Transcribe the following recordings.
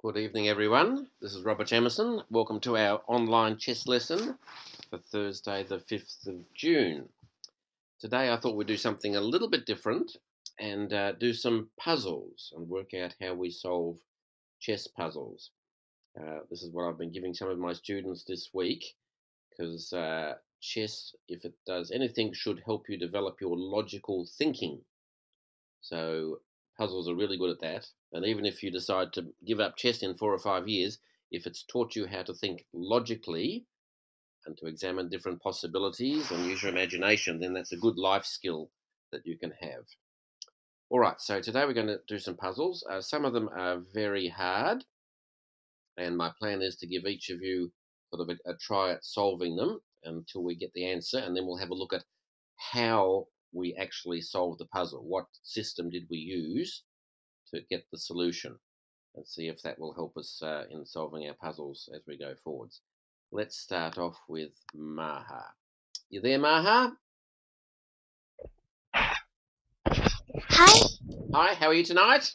Good evening, everyone. This is Robert Jamieson. Welcome to our online chess lesson for Thursday, the 5th of June. Today, I thought we'd do something a little bit different and do some puzzles and work out how we solve chess puzzles. This is what I've been giving some of my students this week because chess, if it does anything, should help you develop your logical thinking. So puzzles are really good at that. And even if you decide to give up chess in 4 or 5 years, if it's taught you how to think logically and to examine different possibilities and use your imagination, then that's a good life skill that you can have. All right, so today we're going to do some puzzles. Some of them are very hard, and my plan is to give each of you sort of a try at solving them until we get the answer, and then we'll have a look at how we actually solved the puzzle. What system did we use to get the solution, and see if that will help us in solving our puzzles as we go forwards. Let's start off with Maha. You there, Maha? Hi, Hi, how are you tonight?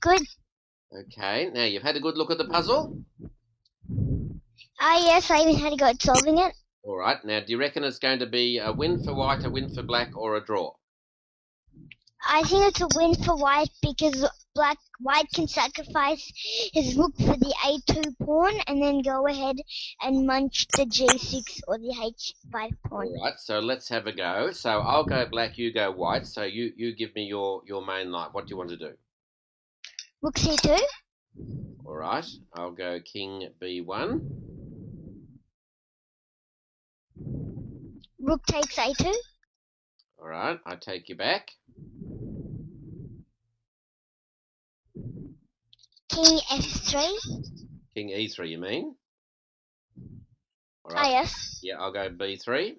good. Okay, now you've had a good look at the puzzle? Yes, I even had to go at solving it. All right, now do you reckon it's going to be a win for white, a win for black, or a draw? I think it's a win for white because white can sacrifice his rook for the a2 pawn and then go ahead and munch the g6 or the h5 pawn. All right, so let's have a go. So I'll go black, you go white. So you give me your main line. What do you want to do? Rook c2. All right, I'll go king b1. Rook takes a2. All right, I take you back. King f3. King e3, you mean? All right. Yes. Yeah, I'll go b3.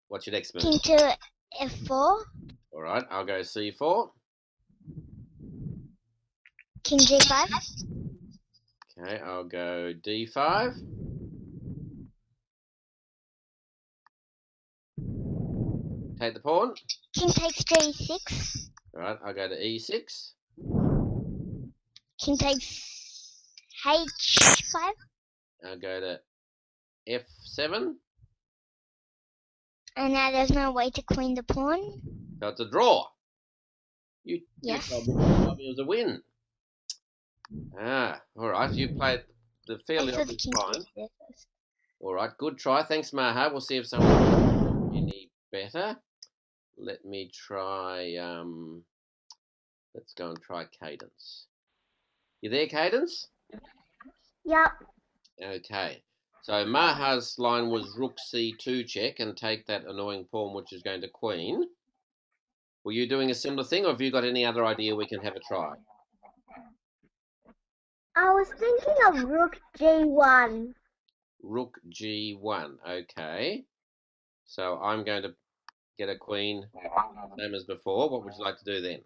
What's your next move? King to f4. All right, I'll go c4. King g5. Okay, I'll go d5. Take the pawn. King takes g6. All right, I'll go to e6. King takes h5. I'll go to f7. And now there's no way to queen the pawn. So it's a draw. Yes. You told me it was a win. All right. You played the fairly obvious line. All right, good try. Thanks, Maha. We'll see if someone any better. Let me try. Let's go and try Cadence. You there, Cadence? Yep. Okay. So Maha's line was rook c2 check and take that annoying pawn, which is going to queen. Were you doing a similar thing, or have you got any other idea we can have a try? I was thinking of rook g1. Rook g1. Okay. So I'm going to get a queen, same as before. What would you like to do then?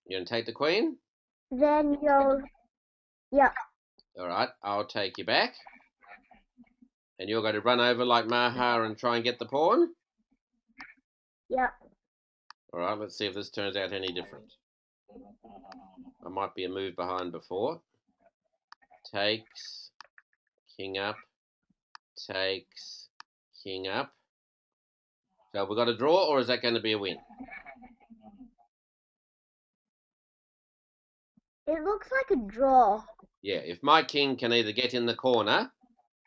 You're going to take the queen? Then you'll... Yep. All right, I'll take you back. And you're going to run over like Maha and try and get the pawn? Yep. All right, let's see if this turns out any different. I might be a move behind before. Takes, king up, takes, king up. So have we got a draw, or is that going to be a win? It looks like a draw. Yeah, if my king can either get in the corner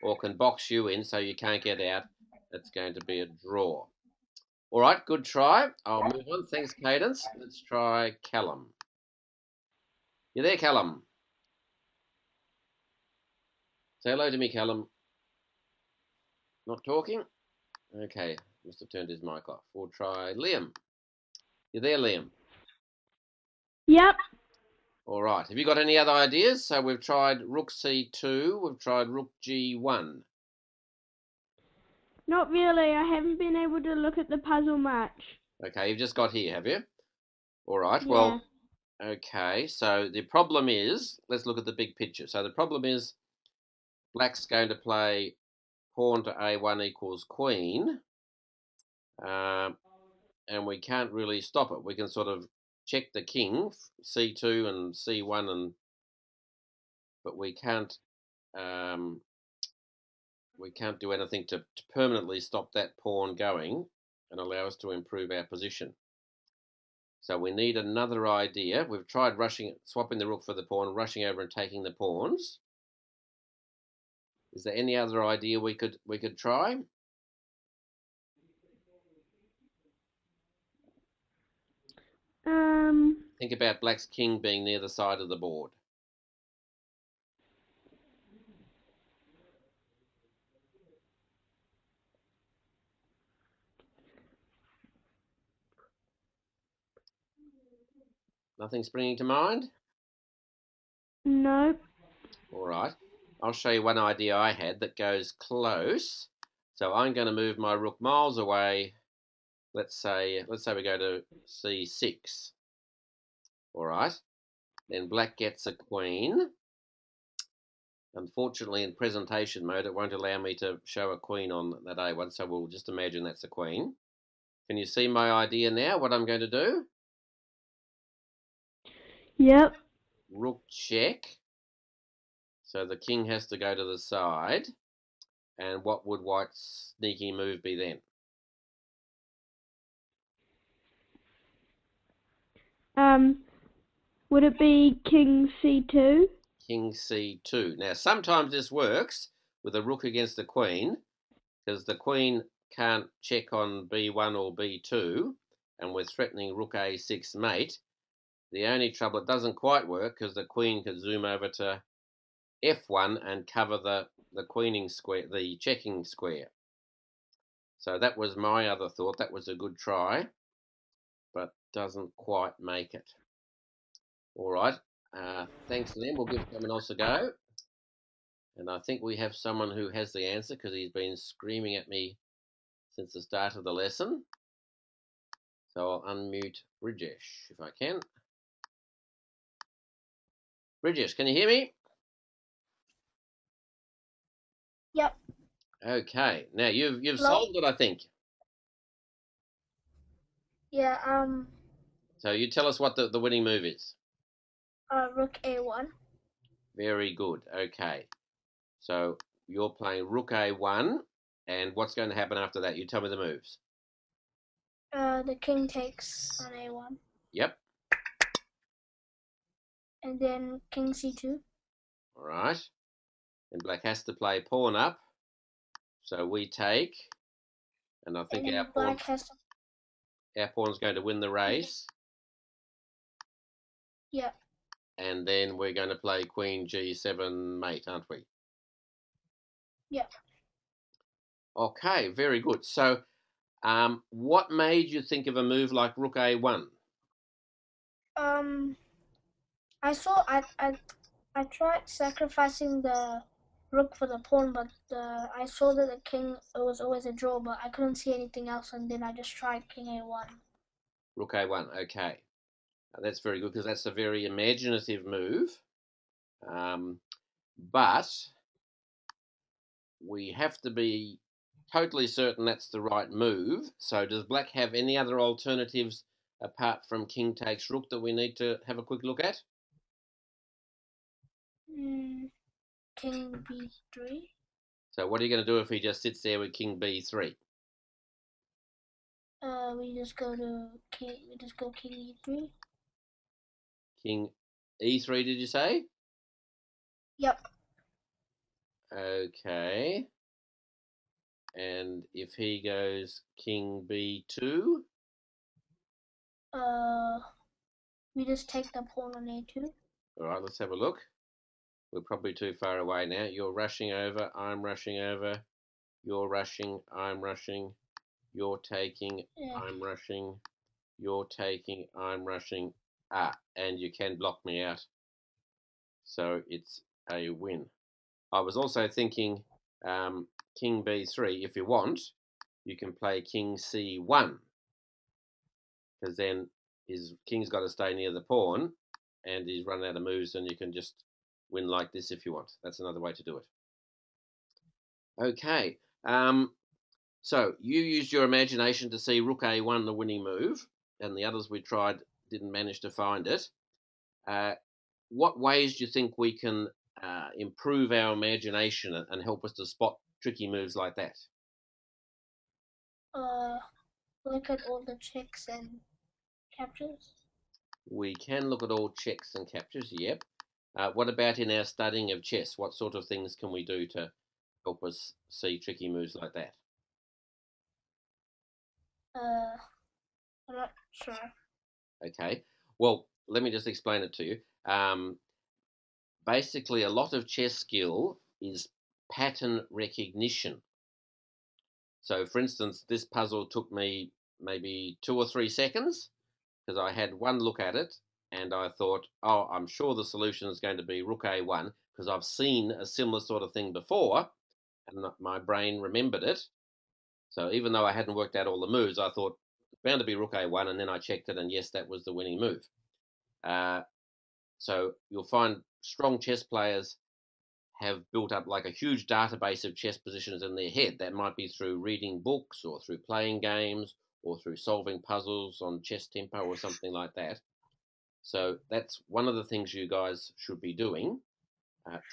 or can box you in so you can't get out, it's going to be a draw. All right, good try. I'll move on. Thanks, Cadence. Let's try Callum. You there, Callum? Say hello to me, Callum. Not talking? Okay, must have turned his mic off. We'll try Liam. You there, Liam? Yep. All right. Have you got any other ideas? So we've tried rook c2. We've tried rook g1. Not really. I haven't been able to look at the puzzle much. Okay, you've just got here, have you? All right. Yeah. Well, okay. So the problem is, let's look at the big picture. So the problem is black's going to play pawn to A1 equals queen, and we can't really stop it. We can sort of check the king, C2 and C1, but we can't do anything to permanently stop that pawn going and allow us to improve our position. So we need another idea. We've tried swapping the rook for the pawn, rushing over and taking the pawns. Is there any other idea we could try? Think about black's king being near the side of the board. Nothing springing to mind? No. All right. I'll show you one idea I had that goes close. So I'm going to move my rook miles away. Let's say we go to C6. All right. Then black gets a queen. Unfortunately, in presentation mode, it won't allow me to show a queen on that A1, so we'll just imagine that's a queen. Can you see my idea now, what I'm going to do? Yep. Rook check. So the king has to go to the side. And what would white's sneaky move be then? Would it be king C2? King C2. Now, sometimes this works with a rook against a queen, because the queen can't check on B1 or B2, and we're threatening rook A6 mate. The only trouble, it doesn't quite work because the queen could zoom over to F1 and cover the queening square, the checking square. So that was my other thought. That was a good try, but doesn't quite make it. All right. Thanks, Liam. We'll give someone else a go. And I think we have someone who has the answer because he's been screaming at me since the start of the lesson. So I'll unmute Brijesh if I can. Brijesh, can you hear me? Yep. Okay. Now you've Hello? solved it, I think. Yeah, So you tell us what the winning move is. rook A1. Very good. Okay. So you're playing rook A1, and what's going to happen after that? You tell me the moves. The king takes on A1. Yep. And then king C2. All right. And black has to play pawn up. So we take, and I think And our black has to... pawn's going to win the race. Yeah. And then we're going to play queen G7 mate, aren't we? Yeah. Okay, very good. So what made you think of a move like rook A1? I tried sacrificing the rook for the pawn, but I saw that the king, it was always a draw, but I couldn't see anything else, and then I just tried king A1. Rook A1, okay. That's very good because that's a very imaginative move. But we have to be totally certain that's the right move. So does black have any other alternatives apart from king takes rook that we need to have a quick look at? King B3. So what are you going to do if he just sits there with king B3? We just go king E3. King E3, did you say? Yep. Okay. And if he goes king B2? We just take the pawn on A2. All right, let's have a look. We're probably too far away now. You're rushing over, I'm rushing over. You're rushing, I'm rushing. You're taking, Yeah. I'm rushing. You're taking, I'm rushing. And you can block me out. So it's a win. I was also thinking king B3. If you want, you can play king C1. Because then his king's got to stay near the pawn and he's run out of moves and you can just win like this if you want. That's another way to do it. Okay. So you used your imagination to see Rook A1 the winning move, and the others we tried didn't manage to find it. What ways do you think we can improve our imagination and help us to spot tricky moves like that? Look at all the checks and captures. We can look at all checks and captures, yep. What about in our studying of chess? What sort of things can we do to help us see tricky moves like that? I'm not sure. Okay. Well, let me just explain it to you. Basically, a lot of chess skill is pattern recognition. So, for instance, this puzzle took me maybe 2 or 3 seconds because I had one look at it and I thought, oh, I'm sure the solution is going to be Rook A1 because I've seen a similar sort of thing before and my brain remembered it. So even though I hadn't worked out all the moves, I thought it's bound to be Rook A1, and then I checked it, and yes, that was the winning move. So you'll find strong chess players have built up like a huge database of chess positions in their head. That might be through reading books or through playing games or through solving puzzles on Chess Tempo or something like that. So that's one of the things you guys should be doing,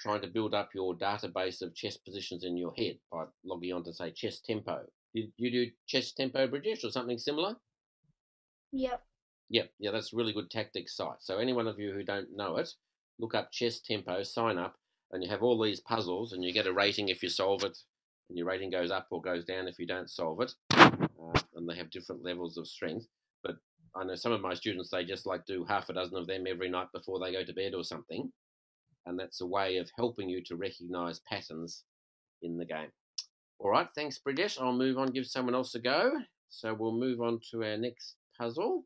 trying to build up your database of chess positions in your head by logging on to, say, Chess Tempo. You do Chess Tempo, British, or something similar? Yep. Yep, yeah, that's a really good tactics site. So any one of you who don't know it, look up Chess Tempo, sign up, and you have all these puzzles, and you get a rating if you solve it, and your rating goes up or goes down if you don't solve it, and they have different levels of strength. But I know some of my students, they just like do half a dozen of them every night before they go to bed or something, and that's a way of helping you to recognise patterns in the game. All right, thanks, Brijesh. I'll move on, give someone else a go. So we'll move on to our next puzzle.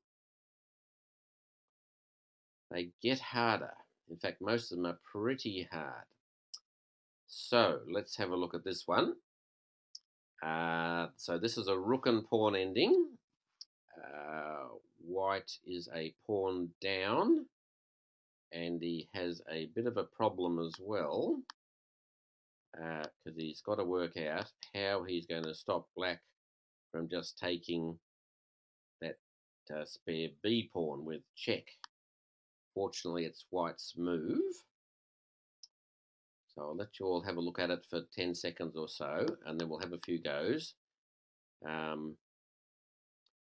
They get harder. In fact, most of them are pretty hard. So let's have a look at this one. So this is a rook and pawn ending. White is a pawn down, and he has a bit of a problem as well, because he's got to work out how he's going to stop black from just taking that spare b pawn with check. Fortunately, it's white's move. So I'll let you all have a look at it for 10 seconds or so, and then we'll have a few goes.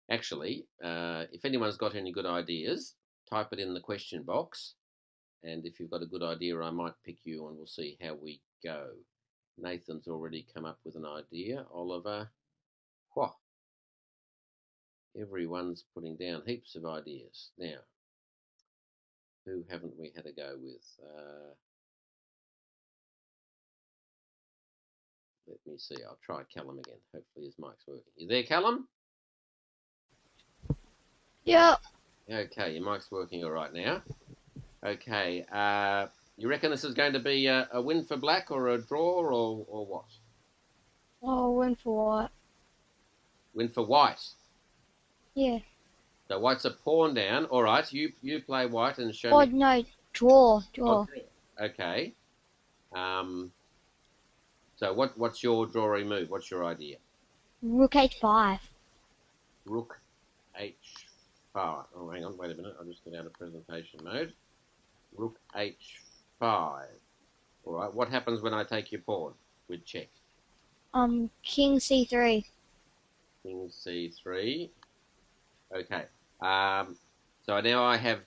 Actually, if anyone's got any good ideas, type it in the question box. And if you've got a good idea, I might pick you and we'll see how we go. Nathan's already come up with an idea. Oliver. Whoa. Everyone's putting down heaps of ideas. Now, who haven't we had a go with? Let me see. I'll try Callum again. Hopefully his mic's working. You there, Callum? Yeah. Okay, your mic's working all right now. Okay. You reckon this is going to be a win for black or a draw or what? Oh, win for what? Win for white. Yeah. So white's a pawn down. All right, you play white and show Oh, me. no. Draw. Oh, okay. So what's your drawing move? What's your idea? Rook H5. Rook H5. Oh, hang on. Wait a minute. I'll just get out of presentation mode. Rook H5. All right. What happens when I take your pawn with check? King C3. King C3. Okay. So now I have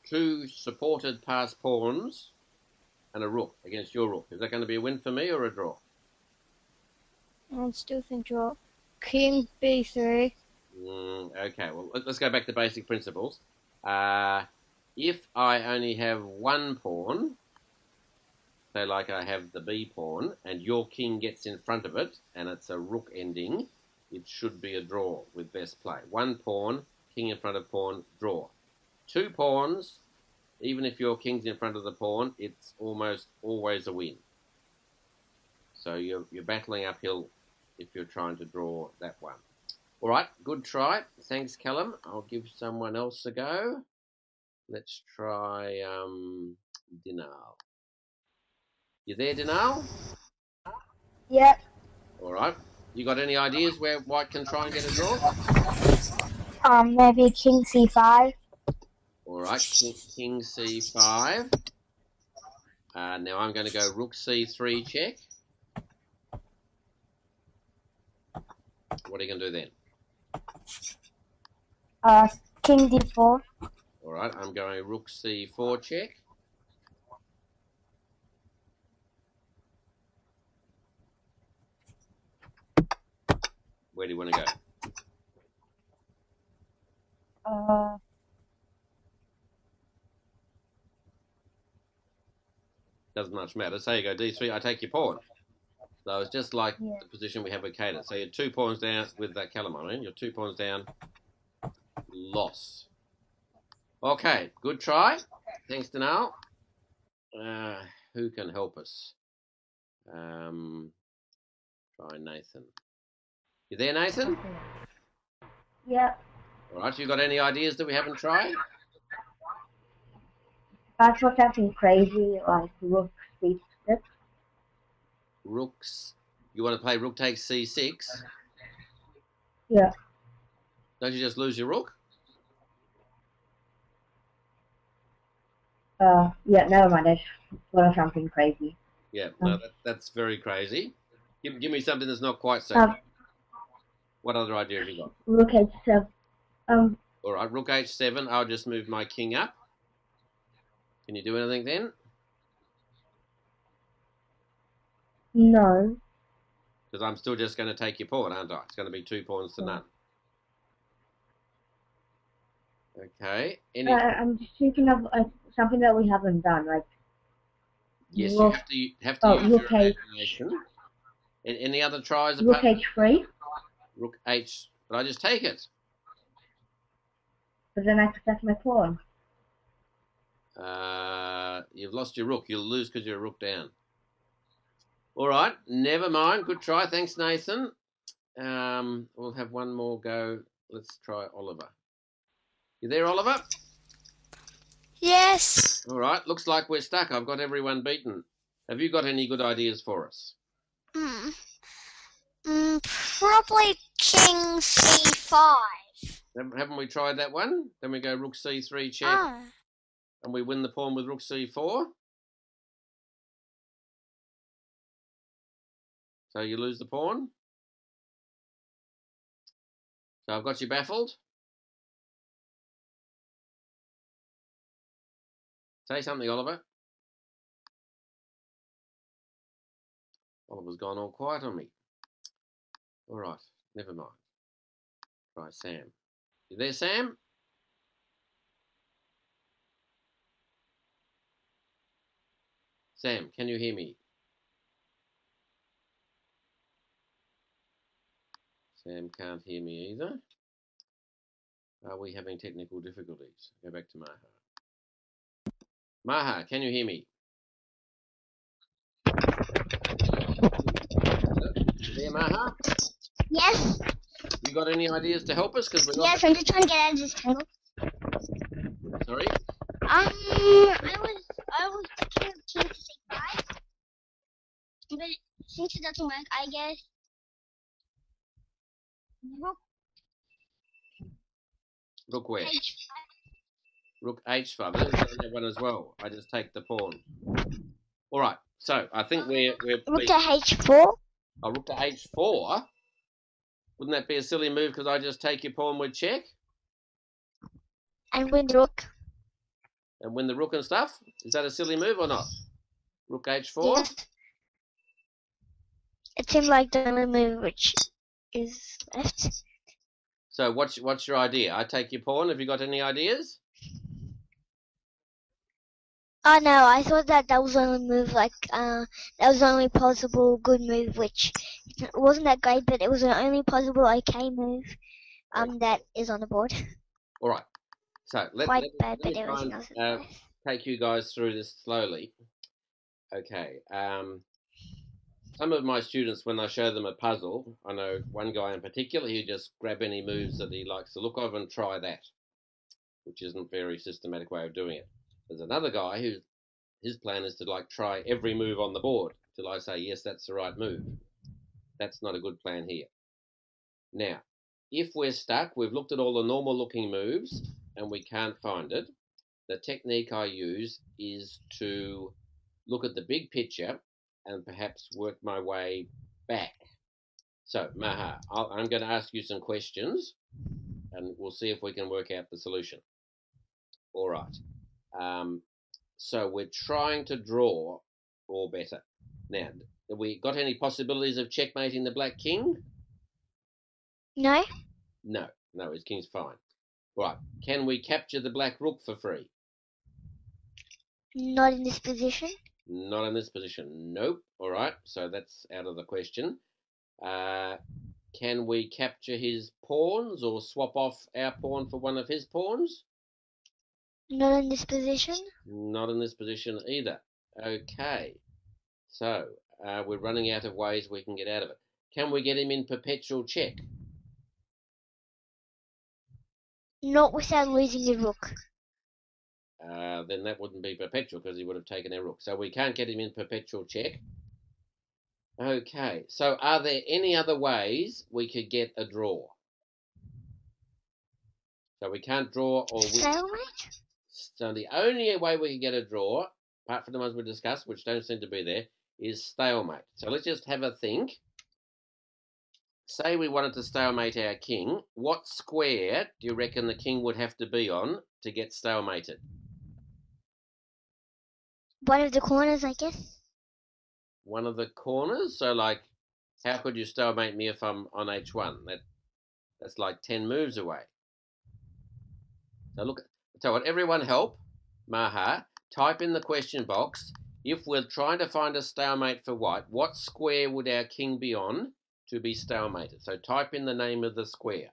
two supported passed pawns and a rook against your rook. Is that going to be a win for me or a draw? I still think draw. King B3. Okay, well, let's go back to basic principles. If I only have one pawn, say like I have the b pawn, and your king gets in front of it, and it's a rook ending, it should be a draw with best play. One pawn, king in front of pawn, draw. Two pawns, even if your king's in front of the pawn, it's almost always a win. So you're battling uphill if you're trying to draw that one. All right, good try. Thanks, Callum. I'll give someone else a go. Let's try Dinal. You there, Dinal? Yep. All right. You got any ideas where white can try and get a draw? Maybe king c5. All right. King c5. Now I'm going to go rook c3 check. What are you going to do then? King d4. All right. I'm going rook c4 check. Where do you want to go? Doesn't much matter. Say you go d3, I take your pawn. So it's just like the position we have with Caden. So you're 2 pawns down with that Calamine. You're 2 pawns down. Loss. Okay, good try. Thanks, Danal. Who can help us? Try Nathan. You there, Nathan? Yeah. All right, you got any ideas that we haven't tried? That's what's something crazy, like rook c6. Rooks. You want to play rook takes c6? Yeah. Don't you just lose your rook? Yeah, never mind. I thought of something crazy. Yeah, no, that's very crazy. Give me something that's not quite so crazy. What other idea have you got? Rook h7. All right, rook h7. I'll just move my king up. Can you do anything then? No. Because I'm still just going to take your pawn, aren't I? It's going to be 2 pawns to none. Okay. I'm just thinking of something that we haven't done, like. Yes, rook, you have to use rook your h. imagination. Any other tries? Rook h3. Rook h. But I just take it. But then I protect my pawn. You've lost your rook. You'll lose because you're a rook down. All right, never mind. Good try. Thanks, Nathan. We'll have one more go. Let's try Oliver. You there, Oliver? Yes. All right, looks like we're stuck. I've got everyone beaten. Have you got any good ideas for us? Probably king c5. Haven't we tried that one? Then we go rook c3 check, and we win the pawn with rook c4. So you lose the pawn. So I've got you baffled. Say something, Oliver. Oliver's gone all quiet on me. All right, never mind. Try Sam. You there, Sam? Sam, can you hear me? Sam can't hear me either. Are we having technical difficulties? Go back to Maha. Maha, can you hear me? There, Maha? Yes. You got any ideas to help us? Yes, I'm just trying to get out of this tangle. Sorry? I was thinking of king to c5, but since it doesn't work, I guess Rook where? h5. Rook h5. There's that one as well. I just take the pawn. All right. So I think we're Rook to h4. Oh, rook to h4. Wouldn't that be a silly move because I just take your pawn with check And win rook. and win the rook and stuff? Is that a silly move or not? Rook h4. Yes. It seems like the only move which is left. So what's your idea? I take your pawn. Have you got any ideas? Oh no, I thought that was the only move, like, that was the only possible good move, which wasn't that great, but it was the only possible okay move, that is on the board. All right. So let me try and take you guys through this slowly. Okay. Some of my students, when I show them a puzzle, I know one guy in particular, he just grab any moves that he likes the look of and try that, which isn't a very systematic way of doing it. There's another guy who his plan is to like try every move on the board till I say, yes, that's the right move. That's not a good plan here. Now, if we're stuck, we've looked at all the normal looking moves and we can't find it, the technique I use is to look at the big picture and perhaps work my way back. So, Maha, I'm going to ask you some questions and we'll see if we can work out the solution. All right. So we're trying to draw, or better. Now, have we got any possibilities of checkmating the black king? No? No, his king's fine. Right, can we capture the black rook for free? Not in this position. Not in this position. Nope. All right, so that's out of the question. Can we capture his pawns or swap off our pawn for one of his pawns? Not in this position. Not in this position either. Okay, so we're running out of ways we can get out of it. Can we get him in perpetual check? Not without losing the rook. Then that wouldn't be perpetual because he would have taken our rook. So we can't get him in perpetual check. Okay, so are there any other ways we could get a draw? So we can't draw or win. Stalemate? So the only way we can get a draw, apart from the ones we discussed, which don't seem to be there, is stalemate. So let's just have a think. Say we wanted to stalemate our king. What square do you reckon the king would have to be on to get stalemated? One of the corners, I guess. One of the corners? So, like, how could you stalemate me if I'm on h1? That's like 10 moves away. So look, so what, everyone help Maha type in the question box, if we're trying to find a stalemate for white, what square would our king be on to be stalemated? So type in the name of the square.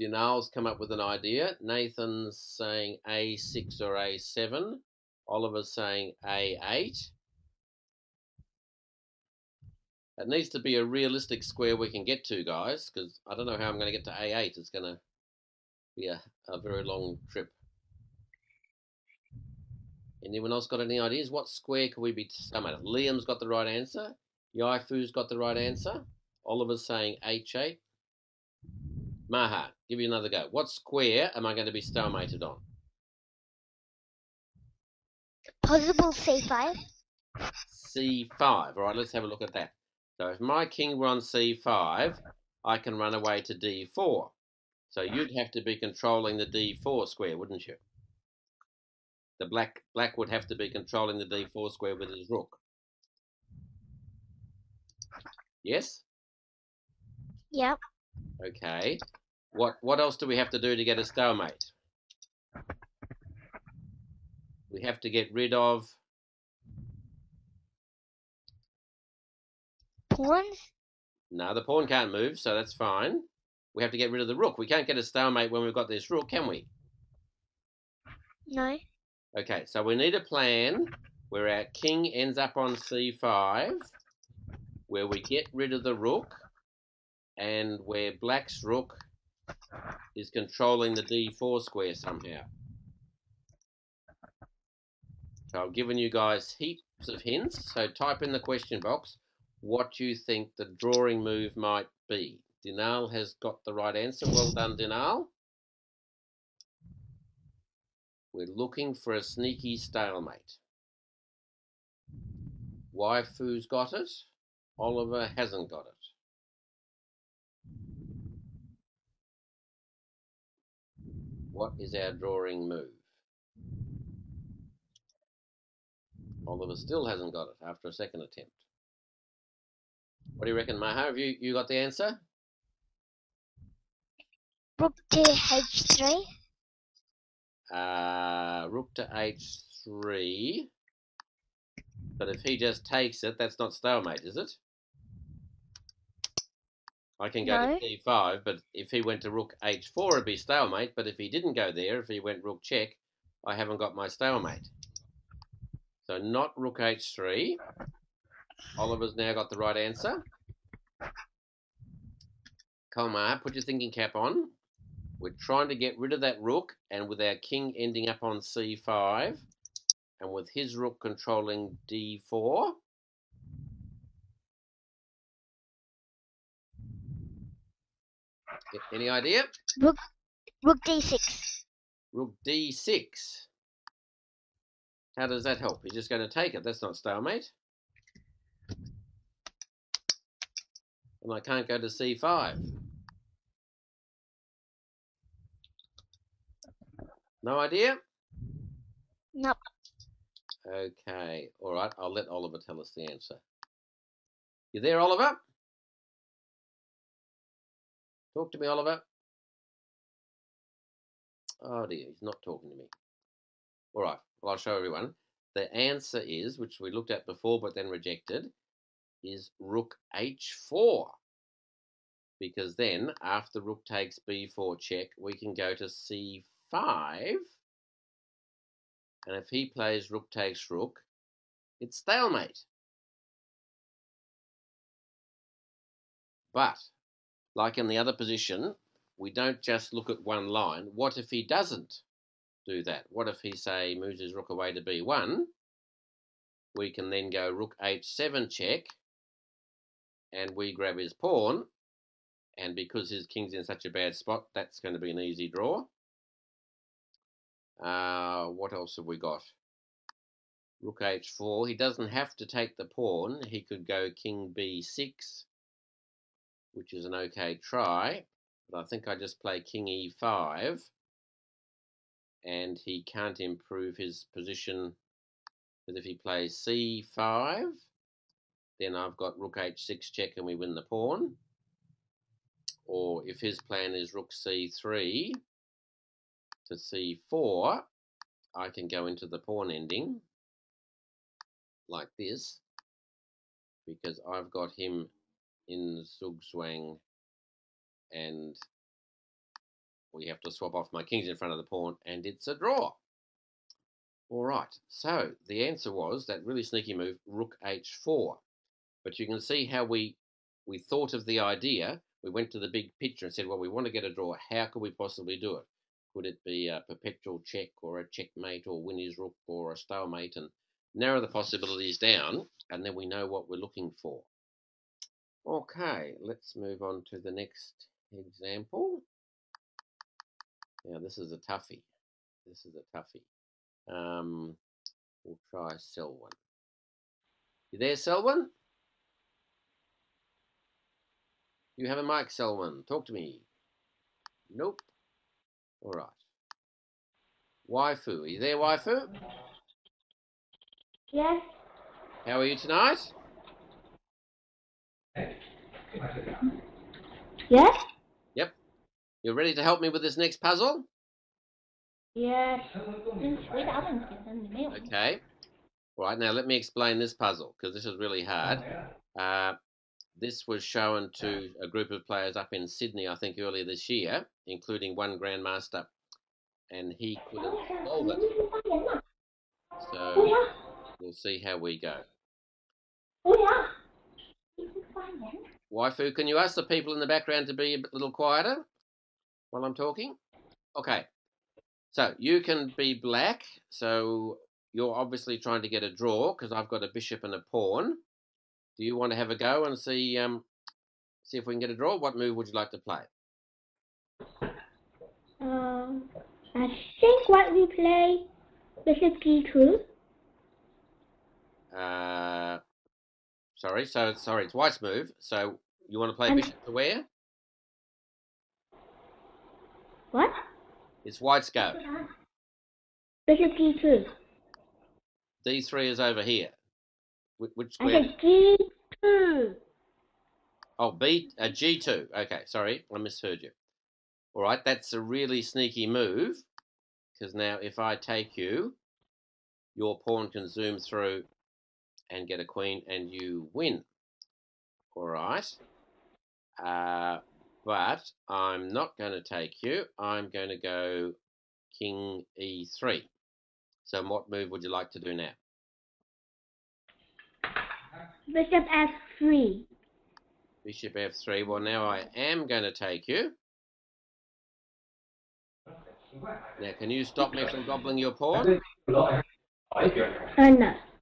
Dinal's come up with an idea. Nathan's saying A6 or A7. Oliver's saying A8. It needs to be a realistic square we can get to, guys, because I don't know how I'm going to get to A8. It's going to be a very long trip. Anyone else got any ideas? What square could we be stalemated? Liam's got the right answer. Yaifu's got the right answer. Oliver's saying H8. Maha, give you another go. What square am I going to be stalemated on? Possible C5. C5. All right, let's have a look at that. So if my king were on C5, I can run away to D4. So you'd have to be controlling the D4 square, wouldn't you? The black would have to be controlling the D4 square with his rook. Yes? Yep. Okay. What else do we have to do to get a stalemate? We have to get rid of Pawns? No, the pawn can't move, so that's fine. We have to get rid of the rook. We can't get a stalemate when we've got this rook, can we? No. Okay, so we need a plan where our king ends up on C5, where we get rid of the rook, and where black's rook is controlling the D4 square somehow. So I've given you guys heaps of hints, so type in the question box what you think the drawing move might be. Dinal has got the right answer. Well done, Dinal. We're looking for a sneaky stalemate. Waifu's got it. Oliver hasn't got it. What is our drawing move? Oliver still hasn't got it after a second attempt. What do you reckon, Maha? Have you got the answer? Rook to H3. Rook to H3. But if he just takes it, that's not stalemate, is it? I can go No. to D5, but if he went to Rook H4, it'd be stalemate. But if he didn't go there, if he went Rook check, I haven't got my stalemate. So not Rook H3. Oliver's now got the right answer. Colmar, put your thinking cap on. We're trying to get rid of that rook, and with our king ending up on C5, and with his rook controlling D4, Any idea? Rook d6. Rook d6. How does that help? You're just going to take it. That's not stalemate. And I can't go to c5. No idea? Nope. Okay. All right. I'll let Oliver tell us the answer. You there, Oliver? Talk to me, Oliver. Oh dear, he's not talking to me. All right. Well, I'll show everyone. The answer is, which we looked at before but then rejected, is rook h4. Because then, after rook takes b4 check, we can go to c5. And if he plays rook takes rook, it's stalemate. But, like in the other position, we don't just look at one line. What if he doesn't do that? What if he, say, moves his rook away to b1? We can then go rook h7 check, and we grab his pawn. And because his king's in such a bad spot, that's going to be an easy draw. What else have we got? Rook h4. He doesn't have to take the pawn. He could go king b6, which is an okay try. But I think I just play king e5. And he can't improve his position. Because if he plays c5, then I've got rook h6 check and we win the pawn. Or if his plan is rook c3 to c4, I can go into the pawn ending like this, because I've got him in zugzwang and we have to swap off my kings in front of the pawn and it's a draw. All right, so the answer was that really sneaky move, rook h4. But you can see how we thought of the idea. We went to the big picture and said, well, we want to get a draw. How could we possibly do it? Could it be a perpetual check or a checkmate or win his rook or a stalemate, and narrow the possibilities down, and then we know what we're looking for. Okay, let's move on to the next example. Now, this is a toughie. This is a toughie. We'll try Selwyn. You there, Selwyn? You have a mic, Selwyn. Talk to me. Nope. All right. Waifu. Are you there, Waifu? Yes. How are you tonight? Yes. Yep. You ready to help me with this next puzzle? Yes. Okay. All right, now let me explain this puzzle, because this is really hard. This was shown to a group of players up in Sydney, I think, earlier this year, including one grandmaster, and he couldn't solve it. So we'll see how we go. Waifu, can you ask the people in the background to be a little quieter while I'm talking? Okay. So you can be black, so you're obviously trying to get a draw, because I've got a bishop and a pawn. Do you want to have a go and see if we can get a draw? What move would you like to play? I think white will play bishop g2. Sorry, it's white's move. So you want to play bishop to where? What? It's white's go. Bishop g2. D3 is over here. Which I square? said g2. Oh, G2. Okay, sorry, I misheard you. All right, that's a really sneaky move, because now if I take you, your pawn can zoom through and get a queen, and you win. All right. But I'm not going to take you. I'm going to go king e3. So what move would you like to do now? Bishop f3. Bishop f3. Well, now I am going to take you. Now, can you stop me from gobbling your pawn? No.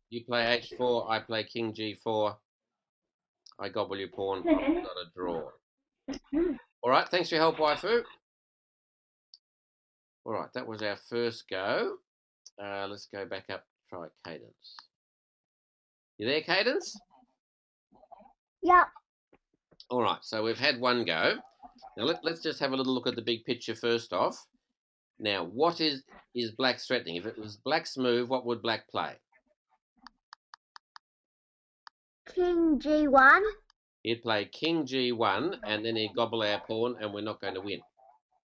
You play h4, I play king g4. I gobble your pawn. I've got a draw. All right, thanks for your help, waifu. All right, that was our first go. Let's go back up, try Cadence. You there, Cadence? Yeah. All right, so we've had one go. Now let's just have a little look at the big picture first off. Now, what is black's threatening? If it was black's move, what would black play? King G1. He'd play King G1, and then he'd gobble our pawn, and we're not going to win.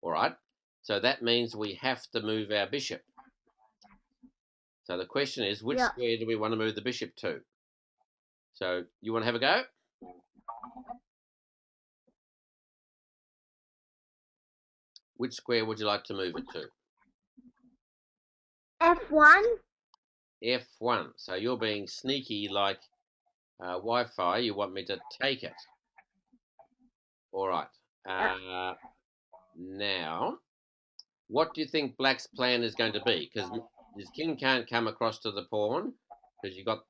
All right? So that means we have to move our bishop. So the question is, which square do we want to move the bishop to? So you want to have a go? Which square would you like to move it to? F1. F1. So you're being sneaky like Wi-Fi. You want me to take it. All right. Now, what do you think black's plan is going to be? Because his king can't come across to the pawn because you've got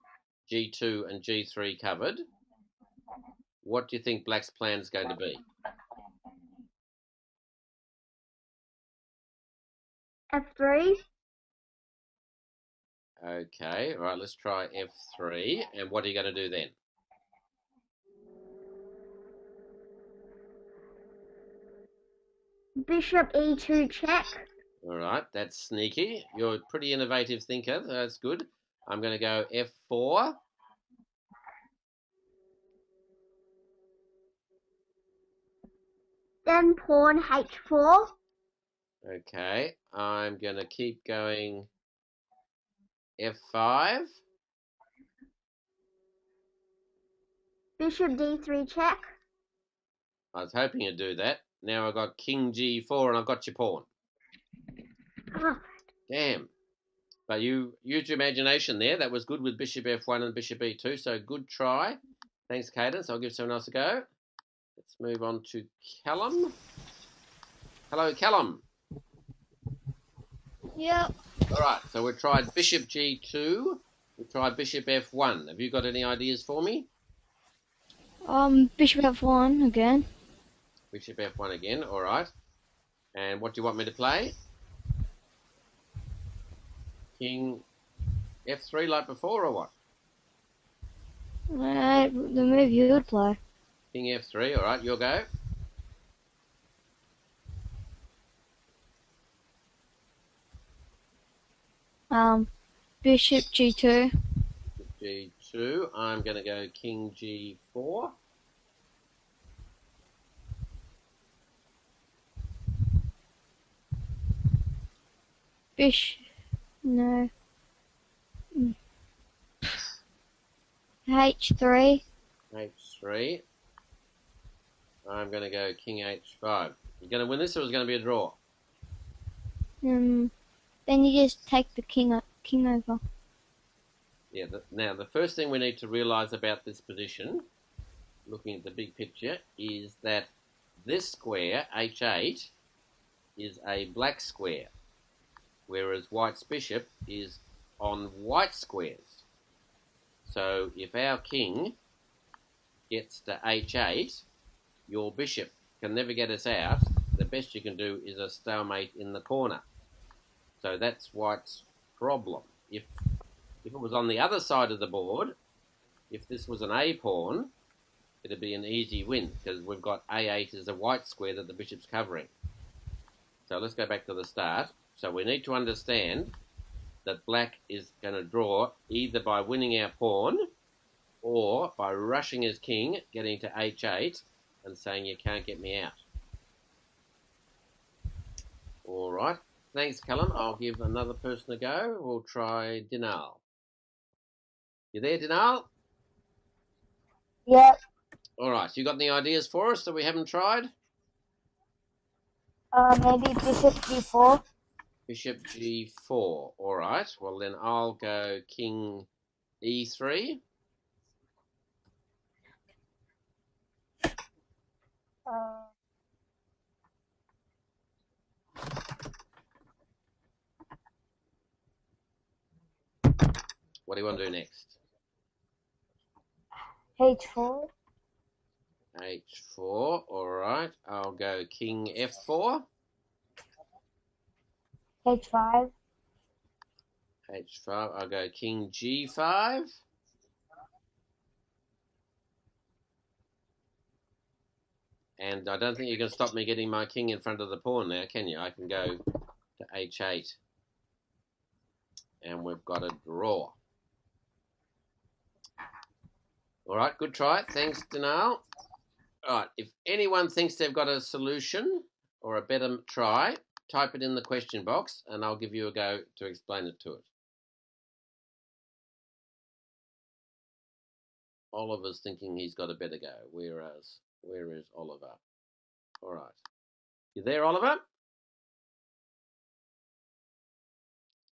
G2 and G3 covered. What do you think black's plan is going to be? F3. Okay, all right, let's try F3. And what are you going to do then? Bishop E2 check. All right, that's sneaky. You're a pretty innovative thinker. That's good. I'm going to go F4. Then pawn H4. Okay, I'm going to keep going F5. Bishop D3 check. I was hoping you'd do that. Now I've got King G4 and I've got your pawn. Oh. Damn. But you used your imagination there. That was good with Bishop F1 and Bishop E2, so good try. Thanks, Cadence. I'll give someone else a go. Let's move on to Callum. Hello, Callum. Yep. All right, so we tried Bishop G2. We tried Bishop F1. Have you got any ideas for me? Bishop F1 again. Bishop F1 again, all right. And what do you want me to play? King F3 like before or what? The move you would play. King F3, all right, your go. Bishop G2. G2, I'm going to go King G4. No. H3. H3. I'm going to go King H5. You going to win this or is it going to be a draw? Then you just take the king over. Yeah, now the first thing we need to realise about this position, looking at the big picture, is that this square, H8, is a black square, whereas white's bishop is on white squares. So if our king gets to H8, your bishop can never get us out. The best you can do is a stalemate in the corner. So that's white's problem. If it was on the other side of the board, if this was an A pawn, it'd be an easy win because we've got A8 as a white square that the bishop's covering. So let's go back to the start. So we need to understand that black is going to draw either by winning our pawn or by rushing his king, getting to H8 and saying you can't get me out. All right. Thanks, Callum. I'll give another person a go. We'll try Dinal. You there, Dinal? Yep. All right. So you got any ideas for us that we haven't tried? Maybe Bishop G4. Bishop G4. All right. Well, then I'll go King E3. What do you want to do next? H4. H4. All right. I'll go king F4. H5. H5. I'll go king G5. And I don't think you can stop me getting my king in front of the pawn now, can you? I can go to H8. And we've got a draw. All right, good try. Thanks, Danal. All right, if anyone thinks they've got a solution or a better try, type it in the question box and I'll give you a go to explain it to it. Oliver's thinking he's got a better go, where is Oliver? All right. You there, Oliver?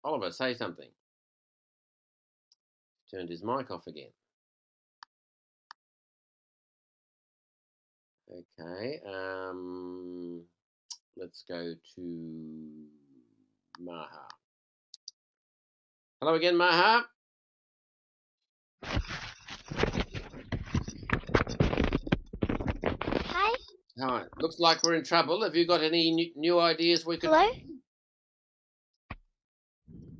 Oliver, say something. Turned his mic off again. Okay, let's go to Maha. Hello again, Maha. Hi. Hi. Looks like we're in trouble. Have you got any new ideas we could... Hello?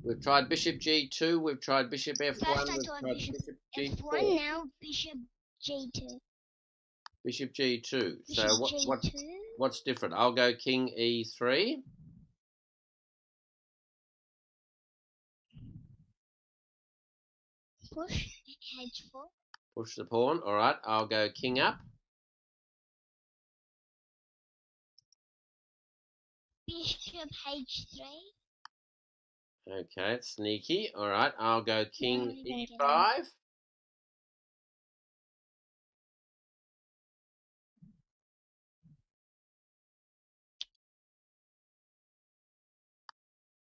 We've tried bishop G2, we've tried bishop F1, First I we've tried tried bishop bishop G4. F1, now bishop G2. Bishop G2. Bishop So G2. what's different? I'll go king E3. Push H4. Push the pawn. All right, I'll go king up. Bishop H3. Okay, it's sneaky. All right, I'll go king Now E5.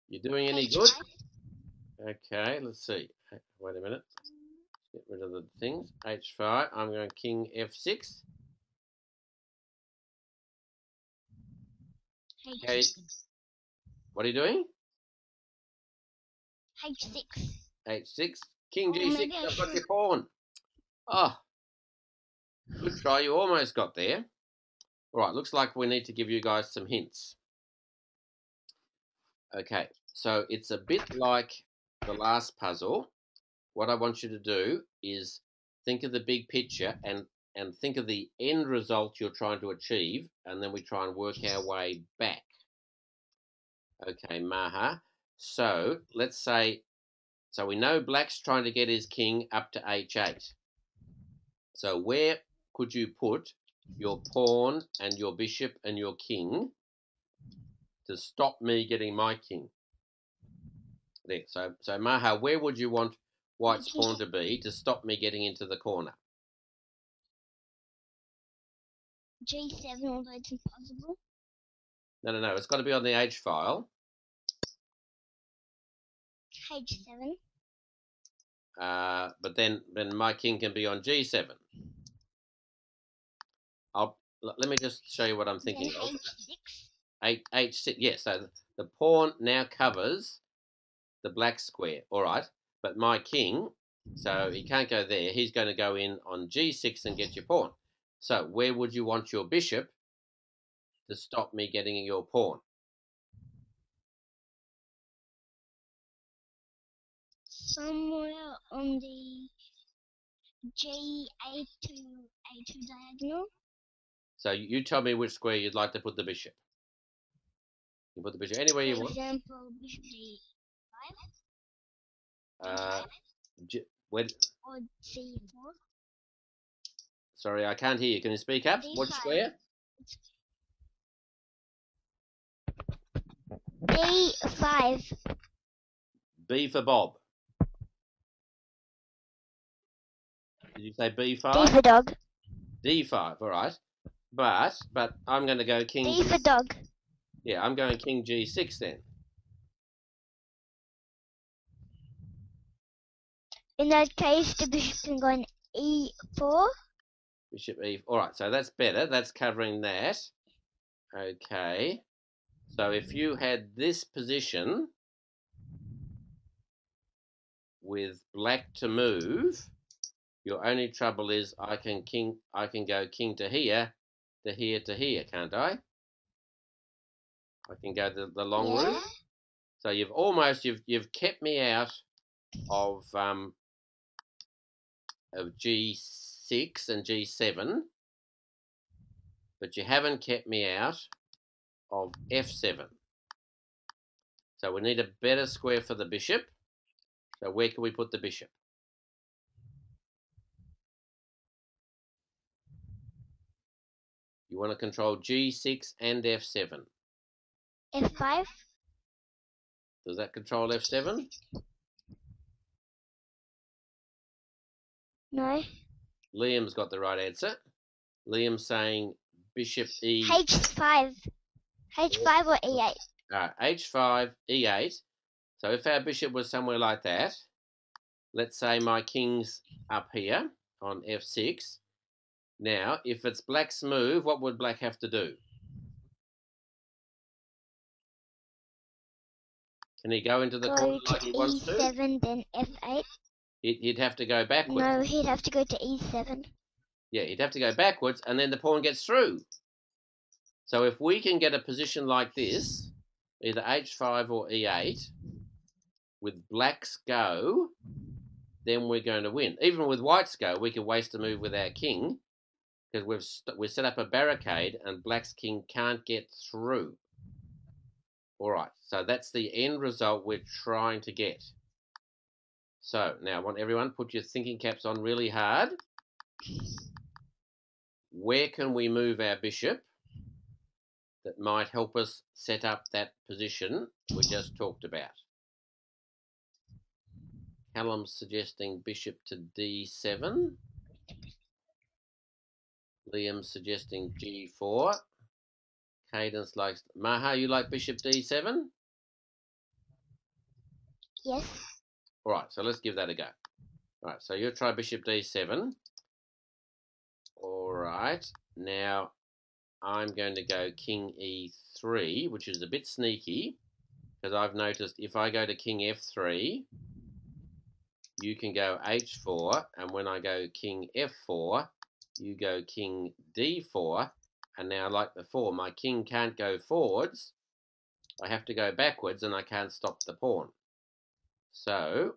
You doing any good? Okay, let's see. Wait a minute. Get rid of the things. H5. I'm going king F6. Okay. What are you doing? H6. H6. King Oh, G6. maybe I I've got should. your pawn. Oh, good try. You almost got there. All right, looks like we need to give you guys some hints. Okay, so it's a bit like the last puzzle. What I want you to do is think of the big picture and think of the end result you're trying to achieve, and then we try and work our way back. Okay, Maha. So let's say, so we know Black's trying to get his king up to H8. So where could you put your pawn and your bishop and your king to stop me getting my king? There. So Maha, where would you want White's pawn to be to stop me getting into the corner? G7, although it's impossible. No. It's got to be on the H file. H7. But then my king can be on G7. Let me just show you what I'm thinking Then of. H6. H6. Yes. So the pawn now covers the black square. All right. But my king, so he can't go there. He's going to go in on G6 and get your pawn. So where would you want your bishop to stop me getting your pawn? Somewhere on the G8 to A2 diagonal. So you tell me which square you'd like to put the bishop. You put the bishop anywhere you want. For example, bishop D5. When, Or C4. sorry, I can't hear you. Can you speak up? D5. What square? D5. B for Bob. Did you say B5? D for dog. D5, all right. But I'm going to go king. D for dog. Yeah, I'm going king G6 then. In that case, the bishop can go on E4. Bishop E. All right, so that's better. That's covering that. Okay. So if you had this position with black to move, Your only trouble is I can go king to here, can't I? I can go the long Yeah. route. So you've kept me out of G6 and G7, but you haven't kept me out of F7. So we need a better square for the bishop. So where can we put the bishop? You want to control G6 and F7. F5? Does that control F7? No. Liam's got the right answer. Liam's saying bishop E. H5. H5 or E8? H5, E8. So if our bishop was somewhere like that, let's say my king's up here on F6. Now, if it's black's move, what would black have to do? Can he go into the corner like he wants to? E7, then F8. He'd have to go backwards. No, he'd have to go to E7. Yeah, he'd have to go backwards, and then the pawn gets through. So if we can get a position like this, either H5 or E8, with black's go, then we're going to win. Even with white's go, we can waste a move with our king, because we've set up a barricade, and black's king can't get through. All right, so that's the end result we're trying to get. So now I want everyone put your thinking caps on really hard. Where can we move our bishop that might help us set up that position we just talked about? Callum's suggesting bishop to D7. Liam's suggesting G4. Cadence likes... Maha, you like bishop D7? Yes. All right, so let's give that a go. All right, so you'll try bishop D7. All right, now I'm going to go king E3, which is a bit sneaky, because I've noticed if I go to king F3, you can go H4, and when I go king F4, you go king D4, and now like before, my king can't go forwards. I have to go backwards, and I can't stop the pawn. So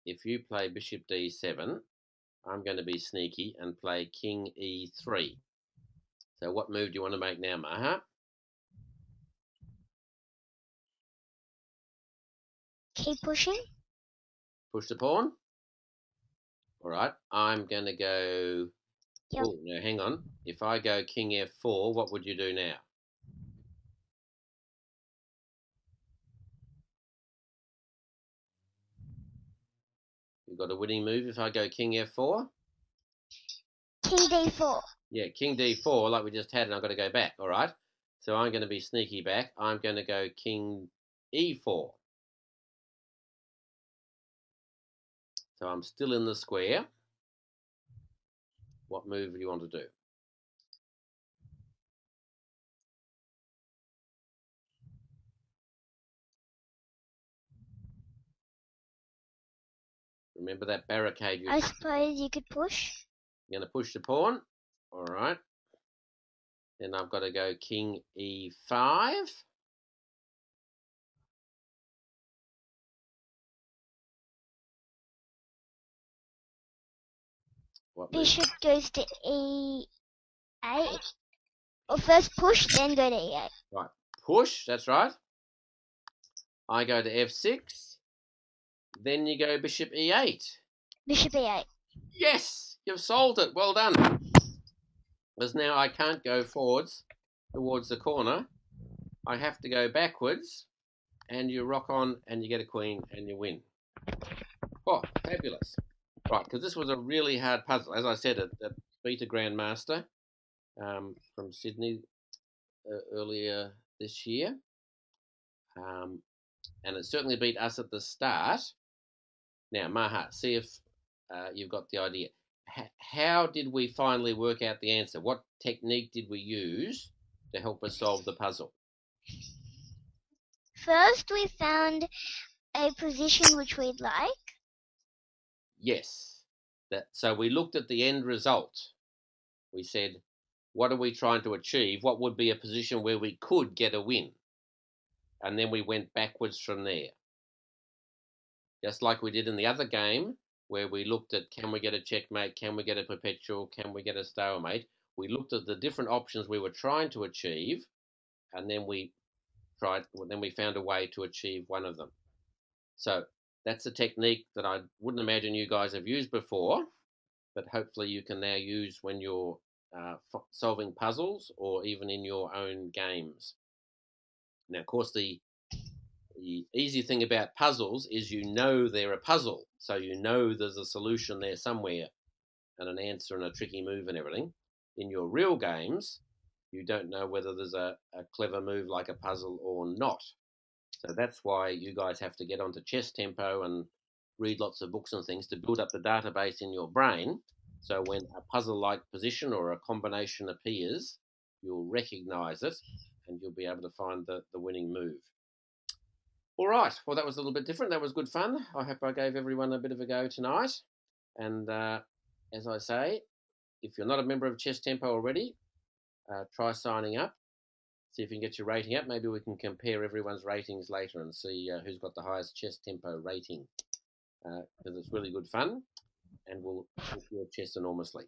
if you play bishop D7, I'm going to be sneaky and play king E3. So what move do you want to make now, Maha? Keep pushing. Push the pawn? All right, I'm going to go... Yep. Oh, no, hang on. If I go king F4, what would you do now? You've got a winning move if I go king F4? King D4. Yeah, king D4 like we just had, and I've got to go back, all right? So I'm going to be sneaky back. I'm going to go king E4. So I'm still in the square. What move do you want to do? Remember that barricade you... I suppose you could push. You're going to push the pawn. All right. Then I've got to go king E5. What move? Bishop goes to E8. Or first push, then go to E8. Right. Push, that's right. I go to F6. Then you go bishop E8. Bishop E8. Yes, you've solved it. Well done. Because now I can't go forwards towards the corner. I have to go backwards, and you rock on, and you get a queen, and you win. Oh, fabulous. Right, because this was a really hard puzzle. As I said, it beat a Grandmaster from Sydney earlier this year. And it certainly beat us at the start. Now, Maha, see if you've got the idea. How did we finally work out the answer? What technique did we use to help us solve the puzzle? First, we found a position which we'd like. Yes. So we looked at the end result. We said, what are we trying to achieve? What would be a position where we could get a win? And then we went backwards from there. Just like we did in the other game, where we looked at, can we get a checkmate? Can we get a perpetual? Can we get a stalemate? We looked at the different options we were trying to achieve, and then we found a way to achieve one of them. So that's a technique that I wouldn't imagine you guys have used before, but hopefully you can now use when you're solving puzzles or even in your own games. Now, of course, the easy thing about puzzles is you know they're a puzzle, so you know there's a solution there somewhere and an answer and a tricky move and everything. In your real games, you don't know whether there's a clever move like a puzzle or not. So that's why you guys have to get onto Chess Tempo and read lots of books and things to build up the database in your brain. So when a puzzle-like position or a combination appears, you'll recognise it and you'll be able to find the winning move. All right, well, that was a little bit different. That was good fun. I hope I gave everyone a bit of a go tonight. And as I say, if you're not a member of Chess Tempo already, try signing up. See if you can get your rating up. Maybe we can compare everyone's ratings later and see who's got the highest Chess Tempo rating. Because it's really good fun and will help your chess enormously.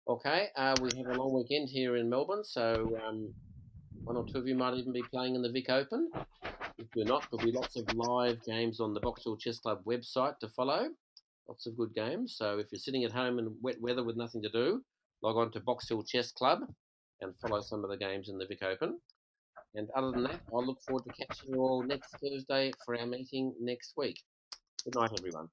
Okay, we have a long weekend here in Melbourne, so one or two of you might even be playing in the Vic Open. If you're not, there'll be lots of live games on the Box Hill Chess Club website to follow. Lots of good games. So if you're sitting at home in wet weather with nothing to do, log on to Box Hill Chess Club and follow some of the games in the Vic Open. And other than that, I look forward to catching you all next Thursday for our meeting next week. Good night, everyone.